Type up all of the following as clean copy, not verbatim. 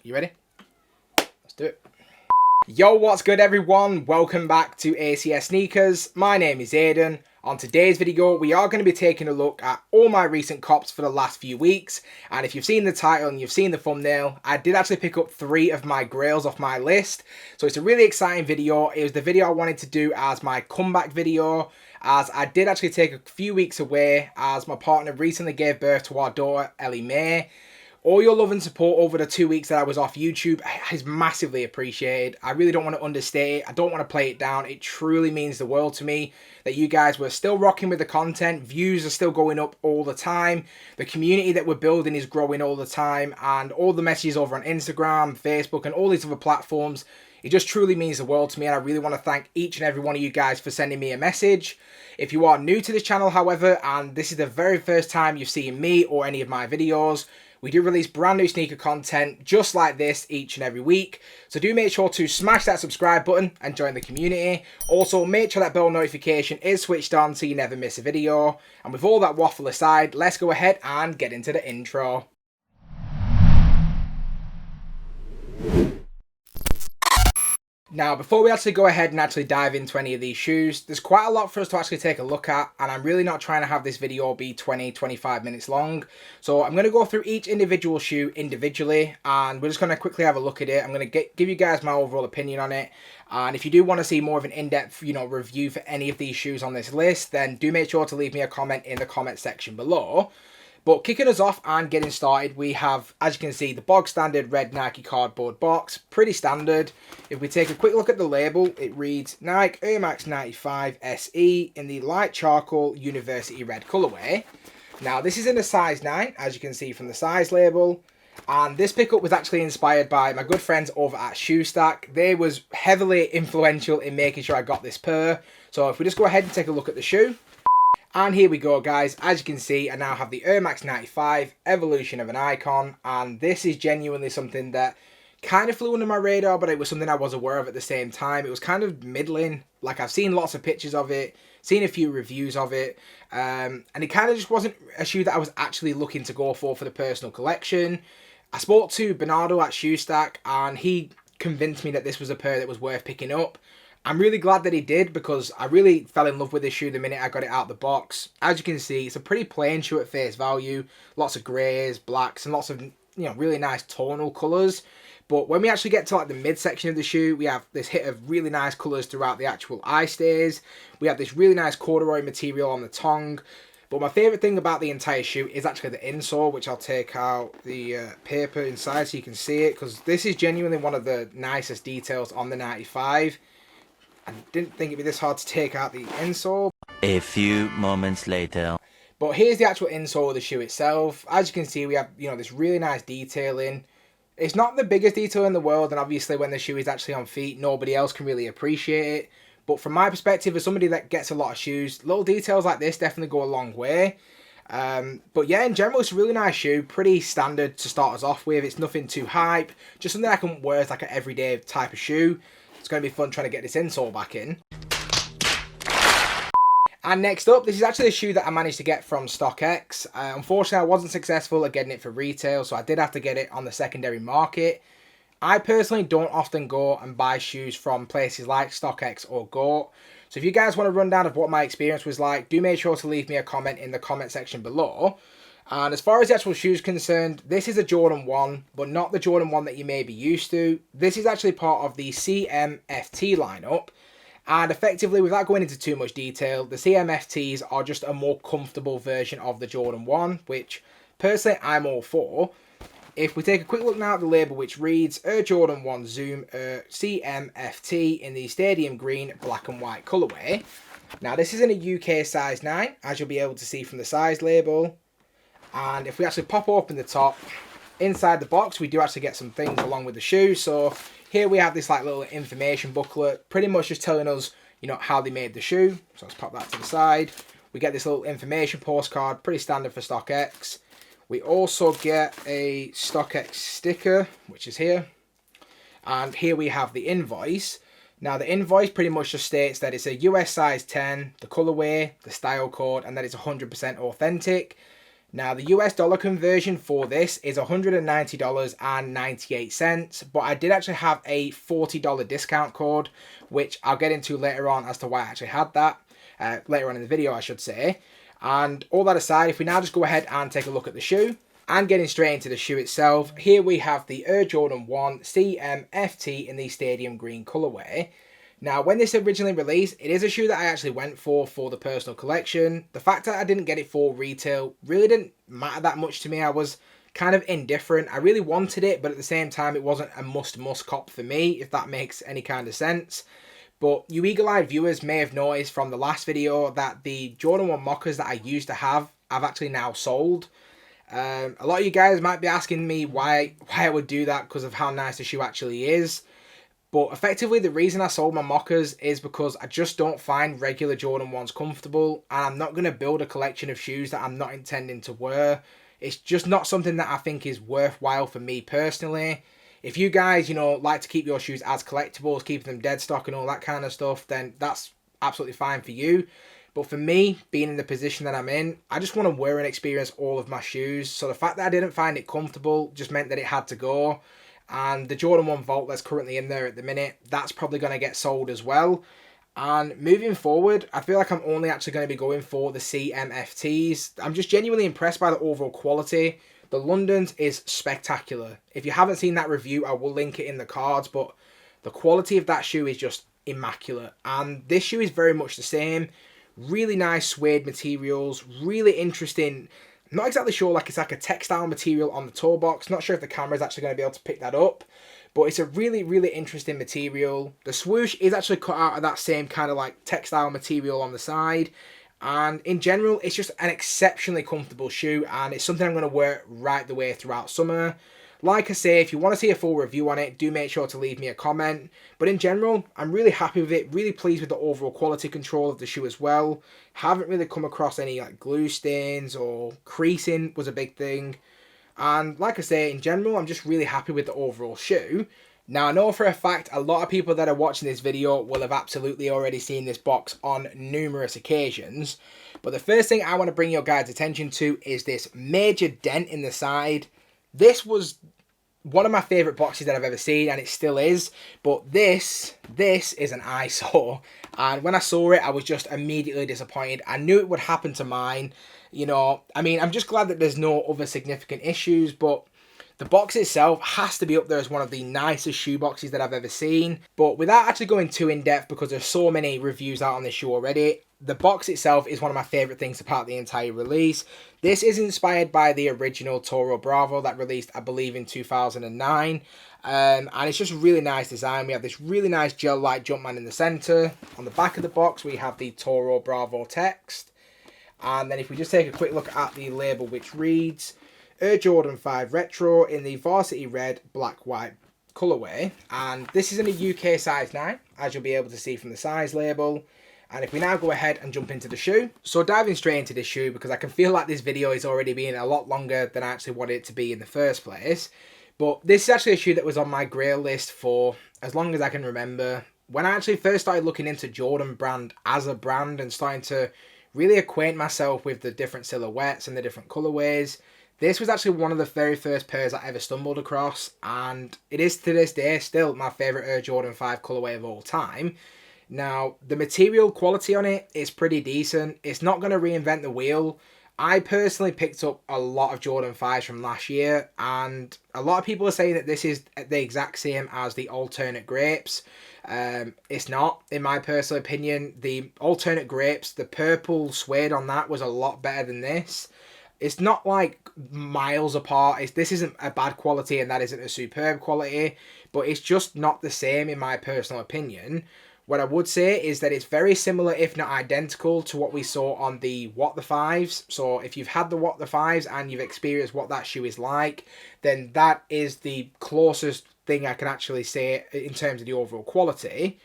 You ready? Let's do it. Yo, what's good everyone? Welcome back to ACS Sneakers. My name is Aiden. On today's video, we are going to be taking a look at all my recent cops for the last few weeks. And if you've seen the title and you've seen the thumbnail, I did actually pick up 3 of my Grails off my list. So it's a really exciting video. It was the video I wanted to do as my comeback video, as I did actually take a few weeks away as my partner recently gave birth to our daughter, Ellie-Mae. All your love and support over the 2 weeks that I was off YouTube is massively appreciated. I really don't want to understate it. I don't want to play it down. It truly means the world to me that you guys were still rocking with the content. Views are still going up all the time. The community that we're building is growing all the time. And all the messages over on Instagram, Facebook, and all these other platforms, it just truly means the world to me. And I really want to thank each and every one of you guys for sending me a message. If you are new to this channel, however, and this is the very first time you've seen me or any of my videos, we do release brand new sneaker content just like this each and every week. So do make sure to smash that subscribe button and join the community. Also, make sure that bell notification is switched on so you never miss a video. And with all that waffle aside, let's go ahead and get into the intro. Now, before we actually go ahead and actually dive into any of these shoes, there's quite a lot for us to actually take a look at, and I'm really not trying to have this video be 20-25 minutes long. So I'm going to go through each individual shoe individually, and we're just going to quickly have a look at it. I'm going to give you guys my overall opinion on it, and if you do want to see more of an in-depth, review for any of these shoes on this list, then do make sure to leave me a comment in the comment section below. But kicking us off and getting started, we have, as you can see, the bog standard red Nike cardboard box. Pretty standard. If we take a quick look at the label, it reads Nike Air Max 95 SE in the light charcoal university red colorway. Now, this is in a size 9, as you can see from the size label. And this pickup was actually inspired by my good friends over at Shoe Stack. They was heavily influential in making sure I got this pair. So if we just go ahead and take a look at the shoe. And here we go, guys. As you can see, I now have the Air Max 95 Evolution of an Icon, and this is genuinely something that kind of flew under my radar, but it was something I was aware of at the same time. It was kind of middling. Like, I've seen lots of pictures of it, seen a few reviews of it, and it kind of just wasn't a shoe that I was actually looking to go for the personal collection. I spoke to Bernardo at Shoe Stack, and he convinced me that this was a pair that was worth picking up. I'm really glad that he did, because I really fell in love with this shoe the minute I got it out of the box. As you can see, it's a pretty plain shoe at face value. Lots of greys, blacks, and lots of, really nice tonal colours. But when we actually get to like the midsection of the shoe, we have this hit of really nice colours throughout the actual eye stays. We have this really nice corduroy material on the tongue. But my favourite thing about the entire shoe is actually the insole, which I'll take out the paper inside so you can see it, because this is genuinely one of the nicest details on the 95. I didn't think it'd be this hard to take out the insole. A few moments later. But here's the actual insole of the shoe itself. As you can see, we have, this really nice detailing. It's not the biggest detail in the world, and obviously when the shoe is actually on feet, nobody else can really appreciate it. But from my perspective, as somebody that gets a lot of shoes, little details like this definitely go a long way. But yeah, in general, it's a really nice shoe. Pretty standard to start us off with. It's nothing too hype. Just something I can wear as like an everyday type of shoe. It's going to be fun trying to get this insole back in. And next up, this is actually a shoe that I managed to get from StockX. Unfortunately, I wasn't successful at getting it for retail, so I did have to get it on the secondary market. I personally don't often go and buy shoes from places like StockX or GOAT. So if you guys want a rundown of what my experience was like, do make sure to leave me a comment in the comment section below. And as far as the actual shoe is concerned, this is a Jordan 1, but not the Jordan 1 that you may be used to. This is actually part of the CMFT lineup. And effectively, without going into too much detail, the CMFTs are just a more comfortable version of the Jordan 1, which personally I'm all for. If we take a quick look now at the label, which reads Air Jordan 1 Zoom Air CMFT in the Stadium Green black and white colourway. Now, this is in a UK size 9, as you'll be able to see from the size label. And if we actually pop open the top, inside the box, we do actually get some things along with the shoe. So here we have this like little information booklet, pretty much just telling us, how they made the shoe. So let's pop that to the side. We get this little information postcard, pretty standard for StockX. We also get a StockX sticker, which is here. And here we have the invoice. Now, the invoice pretty much just states that it's a US size 10, the colorway, the style code, and that it's 100% authentic. Now, the US dollar conversion for this is $190.98, but I did actually have a $40 discount code, which I'll get into later on as to why I actually had that, later on in the video, I should say. And all that aside, if we now just go ahead and take a look at the shoe, and getting straight into the shoe itself, here we have the Air Jordan 1 CMFT in the Stadium Green colorway. Now, when this originally released, it is a shoe that I actually went for the personal collection. The fact that I didn't get it for retail really didn't matter that much to me. I was kind of indifferent. I really wanted it, but at the same time, it wasn't a must cop for me, if that makes any kind of sense. But you eagle-eyed viewers may have noticed from the last video that the Jordan 1 mockers that I used to have, I've actually now sold. A lot of you guys might be asking me why I would do that because of how nice the shoe actually is. But effectively, the reason I sold my mockers is because I just don't find regular Jordan 1s comfortable, and I'm not going to build a collection of shoes that I'm not intending to wear. It's just not something that I think is worthwhile for me personally. If you guys, like to keep your shoes as collectibles, keep them dead stock and all that kind of stuff, then that's absolutely fine for you. But for me, being in the position that I'm in, I just want to wear and experience all of my shoes. So the fact that I didn't find it comfortable just meant that it had to go. And the Jordan 1 Vault that's currently in there at the minute, that's probably going to get sold as well. And moving forward, I feel like I'm only actually going to be going for the CMFTs. I'm just genuinely impressed by the overall quality. The London's is spectacular. If you haven't seen that review, I will link it in the cards. But the quality of that shoe is just immaculate. And this shoe is very much the same. Really nice suede materials. Really interesting. I'm not exactly sure, it's like a textile material on the toe box. Not sure if the camera is actually going to be able to pick that up. But it's a really, really interesting material. The swoosh is actually cut out of that same kind of textile material on the side. And in general, it's just an exceptionally comfortable shoe. And it's something I'm going to wear right the way throughout summer. Like I say, if you want to see a full review on it, do make sure to leave me a comment. But in general, I'm really happy with it. Really pleased with the overall quality control of the shoe as well. Haven't really come across any glue stains or creasing was a big thing. And like I say, in general, I'm just really happy with the overall shoe. Now, I know for a fact a lot of people that are watching this video will have absolutely already seen this box on numerous occasions. But the first thing I want to bring your guys' attention to is this major dent in the side. This was one of my favourite boxes that I've ever seen, and it still is. But this is an eyesore. And when I saw it, I was just immediately disappointed. I knew it would happen to mine. I'm just glad that there's no other significant issues, but the box itself has to be up there as one of the nicest shoe boxes that I've ever seen. But without actually going too in-depth, because there's so many reviews out on this shoe already, the box itself is one of my favourite things about the entire release. This is inspired by the original Toro Bravo that released, I believe, in 2009. And it's just a really nice design. We have this really nice gel-like Jumpman in the centre. On the back of the box, we have the Toro Bravo text. And then if we just take a quick look at the label, which reads Air Jordan 5 Retro in the Varsity Red, Black, White colourway. And this is in a UK size 9, as you'll be able to see from the size label. And if we now go ahead and jump into the shoe. So diving straight into this shoe, because I can feel like this video is already being a lot longer than I actually wanted it to be in the first place. But this is actually a shoe that was on my Grail list for as long as I can remember. When I actually first started looking into Jordan brand as a brand and starting to really acquaint myself with the different silhouettes and the different colorways, this was actually one of the very first pairs I ever stumbled across, and it is to this day still my favourite Air Jordan 5 colourway of all time. Now, the material quality on it is pretty decent. It's not going to reinvent the wheel. I personally picked up a lot of Jordan 5s from last year, and a lot of people are saying that this is the exact same as the alternate grapes. It's not, in my personal opinion. The alternate grapes, the purple suede on that was a lot better than this. It's not miles apart. This isn't a bad quality and that isn't a superb quality, but it's just not the same in my personal opinion. What I would say is that it's very similar, if not identical, to what we saw on the What the 5s. So if you've had the What the 5s and you've experienced what that shoe is like, then that is the closest thing I can actually say in terms of the overall quality.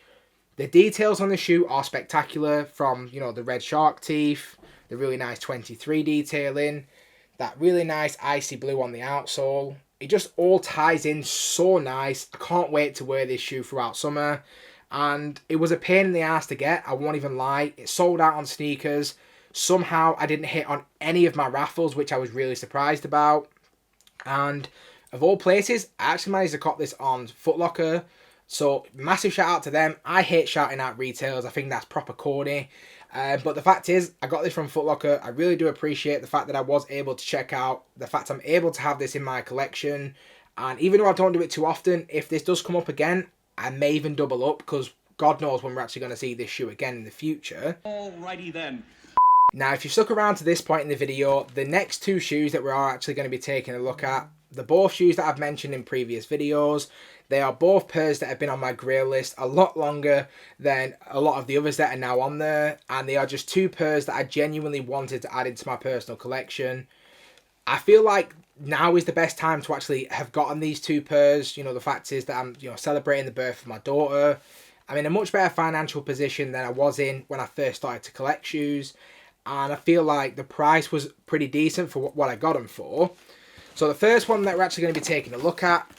The details on the shoe are spectacular, from, the red shark teeth, the really nice 23 detailing, that really nice icy blue on the outsole. It just all ties in so nice. I can't wait to wear this shoe throughout summer. And it was a pain in the ass to get, I won't even lie. It sold out on Sneakers. Somehow I didn't hit on any of my raffles, which I was really surprised about. And of all places, I actually managed to cop this on Foot Locker. So massive shout out to them. I hate shouting out retailers. I think that's proper corny. But the fact is, I got this from Foot Locker. I really do appreciate the fact that I was able to check out. The fact I'm able to have this in my collection. And even though I don't do it too often, if this does come up again, I may even double up, because God knows when we're actually going to see this shoe again in the future. Alrighty then. Now, if you've stuck around to this point in the video, the next two shoes that we are actually going to be taking a look at, they're both shoes that I've mentioned in previous videos. They are both pairs that have been on my Grail list a lot longer than a lot of the others that are now on there. And they are just two pairs that I genuinely wanted to add into my personal collection. I feel like now is the best time to actually have gotten these two pairs. You know, the fact is that I'm, celebrating the birth of my daughter. I'm in a much better financial position than I was in when I first started to collect shoes. And I feel like the price was pretty decent for what I got them for. So the first one that we're actually going to be taking a look at,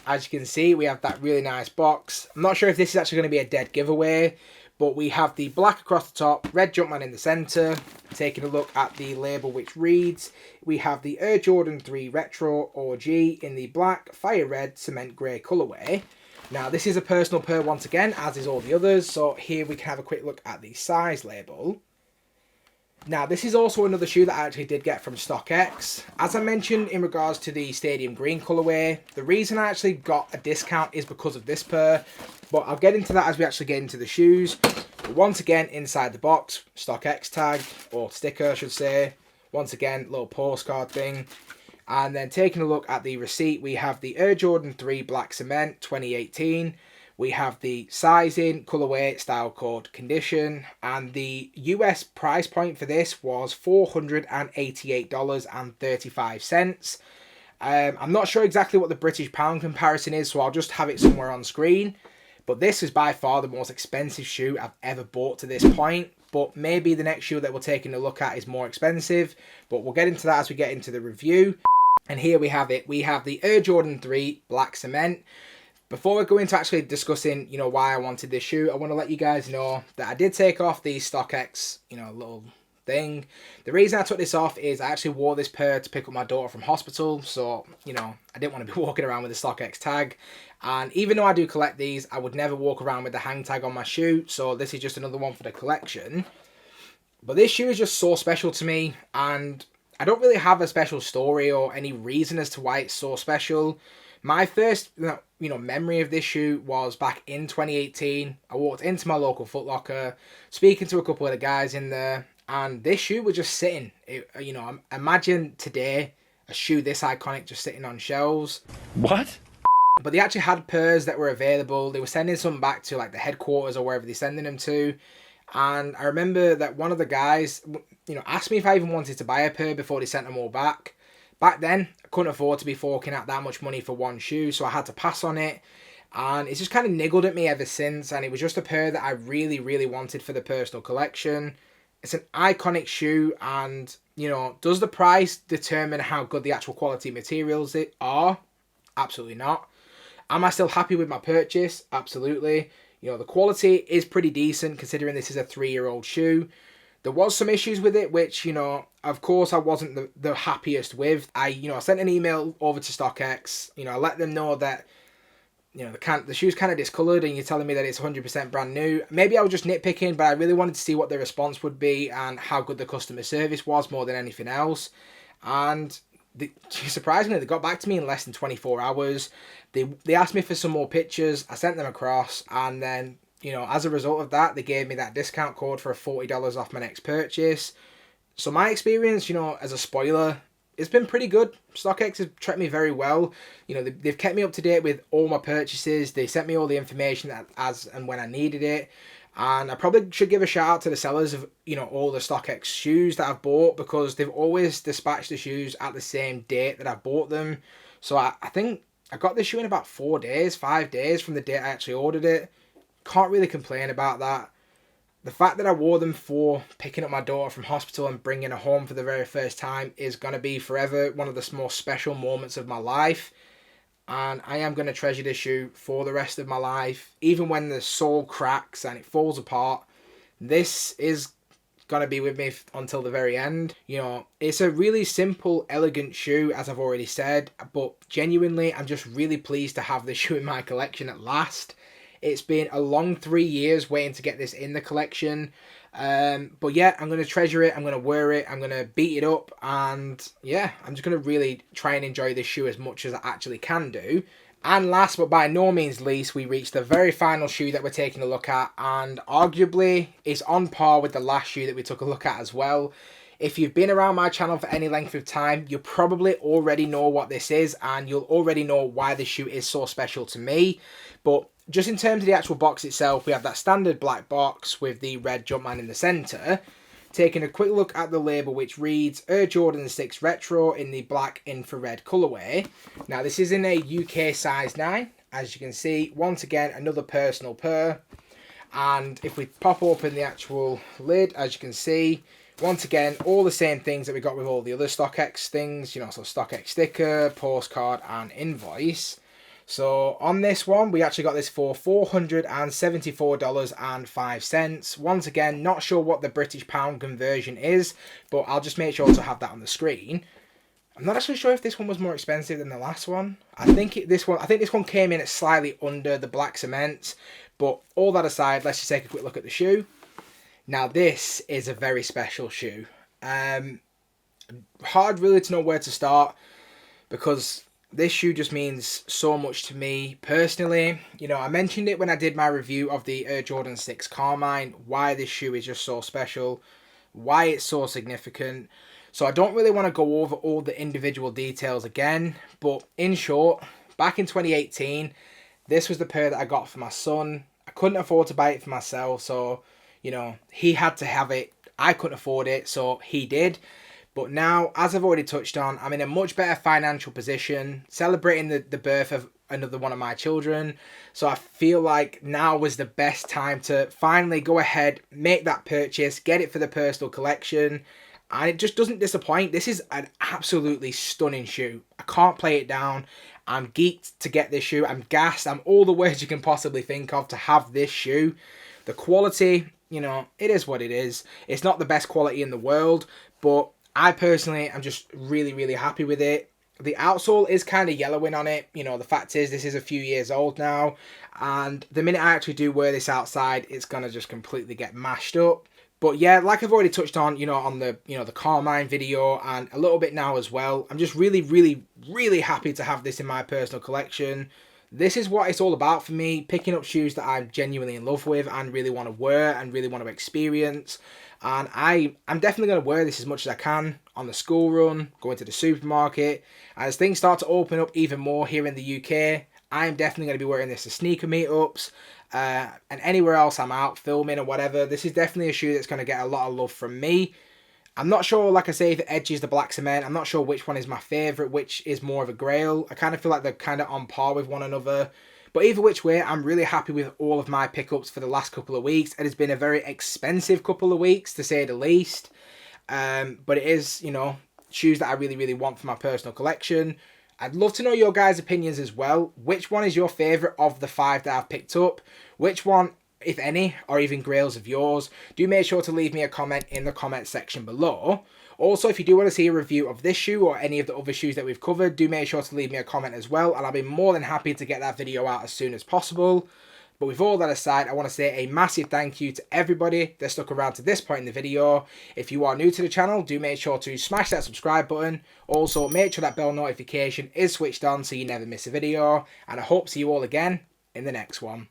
as you can see, we have that really nice box. I'm not sure if this is actually going to be a dead giveaway, but we have the black across the top, red Jumpman in the centre. Taking a look at the label, which reads, we have the Air Jordan 3 Retro OG in the black, fire red, cement grey colourway. Now, this is a personal pair once again, as is all the others. So here we can have a quick look at the size label. Now, this is also another shoe that I actually did get from StockX. As I mentioned in regards to the Stadium Green colourway, the reason I actually got a discount is because of this pair. But I'll get into that as we actually get into the shoes. But once again, inside the box, StockX tag, or sticker I should say. Once again, little postcard thing. And then taking a look at the receipt, we have the Air Jordan 3 Black Cement 2018. We have the sizing, colourway, style code, condition, and the US price point for this was $488.35. I'm not sure exactly what the British pound comparison is, so I'll just have it somewhere on screen. But this is by far the most expensive shoe I've ever bought to this point. But maybe the next shoe that we're taking a look at is more expensive. But we'll get into that as we get into the review. And here we have it. We have the Air Jordan 3 Black Cement. Before we go into actually discussing, why I wanted this shoe, I want to let you guys know that I did take off the StockX, little thing. The reason I took this off is I actually wore this pair to pick up my daughter from hospital. So, I didn't want to be walking around with the StockX tag. And even though I do collect these, I would never walk around with the hang tag on my shoe. So this is just another one for the collection. But this shoe is just so special to me. And I don't really have a special story or any reason as to why it's so special. My first, memory of this shoe was back in 2018. I walked into my local Foot Locker, speaking to a couple of the guys in there, and this shoe was just sitting. Imagine today a shoe this iconic just sitting on shelves. What? But they actually had pairs that were available. They were sending some back to like the headquarters or wherever they're sending them to. And I remember that one of the guys, asked me if I even wanted to buy a pair before they sent them all back. Back then, I couldn't afford to be forking out that much money for one shoe, so I had to pass on it. And it's just kind of niggled at me ever since, and it was just a pair that I really, really wanted for the personal collection. It's an iconic shoe, and, does the price determine how good the actual quality materials are? Absolutely not. Am I still happy with my purchase? Absolutely. The quality is pretty decent, considering this is a 3-year-old shoe. There was some issues with it, which, of course I wasn't the happiest with. I sent an email over to StockX. I let them know that, the shoe's kind of discoloured and you're telling me that it's 100% brand new. Maybe I was just nitpicking, but I really wanted to see what the response would be and how good the customer service was more than anything else. And surprisingly, they got back to me in less than 24 hours. They asked me for some more pictures. I sent them across, and then, as a result of that, they gave me that discount code for $40 off my next purchase. So my experience, as a spoiler, it's been pretty good. StockX has treated me very well. They've kept me up to date with all my purchases. They sent me all the information as and when I needed it. And I probably should give a shout out to the sellers of, all the StockX shoes that I've bought, because they've always dispatched the shoes at the same date that I bought them. So I think I got this shoe in about 5 days from the date I actually ordered it. Can't really complain about that. The fact that I wore them for picking up my daughter from hospital and bringing her home for the very first time is going to be forever one of the most special moments of my life. And I am going to treasure this shoe for the rest of my life. Even when the sole cracks and it falls apart, this is gonna be with me until the very end. You know, it's a really simple, elegant shoe, as I've already said, but genuinely, I'm just really pleased to have this shoe in my collection at last. It's been a long 3 years waiting to get this in the collection. But yeah, I'm going to treasure it, I'm going to wear it, I'm going to beat it up, and yeah, I'm just going to really try and enjoy this shoe as much as I actually can do. And last but by no means least, we reached the very final shoe that we're taking a look at, and arguably it's on par with the last shoe that we took a look at as well. If you've been around my channel for any length of time, you probably already know what this is, and you'll already know why this shoe is so special to me. But just in terms of the actual box itself, we have that standard black box with the red Jumpman in the centre. Taking a quick look at the label, which reads Air Jordan 6 Retro in the black infrared colourway. Now this is in a UK size 9, as you can see. Once again, another personal pair. And if we pop open the actual lid, as you can see, once again, all the same things that we got with all the other StockX things, you know, so StockX sticker, postcard and invoice. So on this one, we actually got this for $474.05. Once again, not sure what the British pound conversion is, but I'll just make sure to have that on the screen. I'm not actually sure if this one was more expensive than the last one. I think this one came in at slightly under the black cement. But all that aside, let's just take a quick look at the shoe. Now this is a very special shoe. Hard really to know where to start, because this shoe just means so much to me personally. You know, I mentioned it when I did my review of the Air Jordan 6 Carmine, why this shoe is just so special, why it's so significant. So I don't really want to go over all the individual details again, but in short, back in 2018, this was the pair that I got for my son. I couldn't afford to buy it for myself, so, you know, he had to have it. I couldn't afford it, so he did. But now, as I've already touched on, I'm in a much better financial position, celebrating the birth of another one of my children. So I feel like now was the best time to finally go ahead, make that purchase, get it for the personal collection. And it just doesn't disappoint. This is an absolutely stunning shoe. I can't play it down. I'm geeked to get this shoe. I'm gassed. I'm all the words you can possibly think of to have this shoe. The quality, you know, it is what it is. It's not the best quality in the world, but I personally am just really, really happy with it. The outsole is kind of yellowing on it. You know, the fact is this is a few years old now, and the minute I actually do wear this outside, it's going to just completely get mashed up. But yeah, like I've already touched on, you know, on the, you know, the Carmine video and a little bit now as well, I'm just really, really, really happy to have this in my personal collection. This is what it's all about for me, picking up shoes that I'm genuinely in love with and really want to wear and really want to experience. And I'm definitely going to wear this as much as I can on the school run, going to the supermarket. And as things start to open up even more here in the UK, I'm definitely going to be wearing this to sneaker meetups. And anywhere else I'm out filming or whatever. This is definitely a shoe that's going to get a lot of love from me. I'm not sure, like I say, if it edges the black cement. I'm not sure which one is my favourite, which is more of a grail. I kind of feel like they're kind of on par with one another. But either which way, I'm really happy with all of my pickups for the last couple of weeks. It has been a very expensive couple of weeks, to say the least. But it is, you know, shoes that I really, really want for my personal collection. I'd love to know your guys' opinions as well. Which one is your favourite of the 5 that I've picked up? Which one, if any, or even grails of yours? Do make sure to leave me a comment in the comment section below. Also, if you do want to see a review of this shoe or any of the other shoes that we've covered, do make sure to leave me a comment as well, and I'll be more than happy to get that video out as soon as possible. But with all that aside, I want to say a massive thank you to everybody that stuck around to this point in the video. If you are new to the channel, do make sure to smash that subscribe button. Also, make sure that bell notification is switched on so you never miss a video. And I hope to see you all again in the next one.